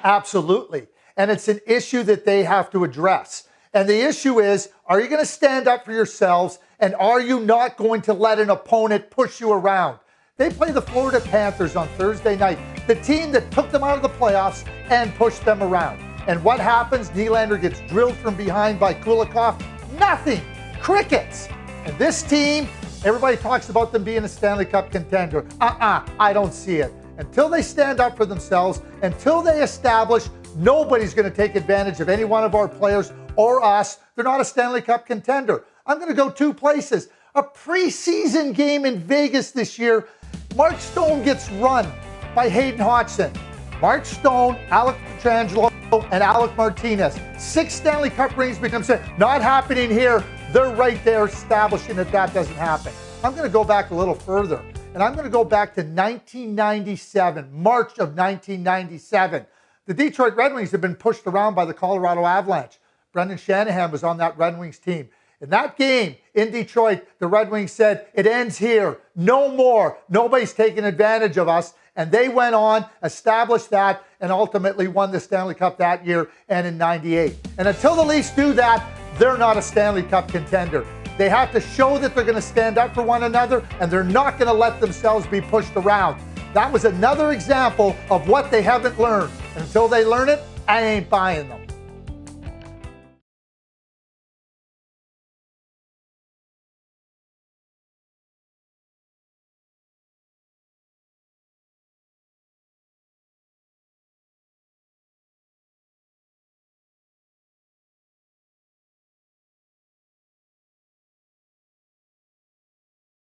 Absolutely. And it's an issue that they have to address. And the issue is, are you going to stand up for yourselves, and are you not going to let an opponent push you around? They play the Florida Panthers on Thursday night, the team that took them out of the playoffs and pushed them around. And what happens? Nylander gets drilled from behind by Kulikov. Nothing. Crickets. And this team, everybody talks about them being a Stanley Cup contender. I don't see it. Until they stand up for themselves, until they establish nobody's going to take advantage of any one of our players or us, they're not a Stanley Cup contender. I'm going to go two places. A preseason game in Vegas this year, Mark Stone gets run by Hayden Hodgson. Mark Stone, Alec Pietrangelo, and Alec Martinez. 6 Stanley Cup rings become not happening here. They're right there establishing that doesn't happen. I'm going to go back a little further, and I'm going to go back to 1997, March of 1997. The Detroit Red Wings have been pushed around by the Colorado Avalanche. Brendan Shanahan was on that Red Wings team. In that game in Detroit, the Red Wings said, it ends here. No more. Nobody's taking advantage of us. And they went on, established that, and ultimately won the Stanley Cup that year and in '98. And until the Leafs do that, they're not a Stanley Cup contender. They have to show that they're going to stand up for one another, and they're not going to let themselves be pushed around. That was another example of what they haven't learned. And until they learn it, I ain't buying them.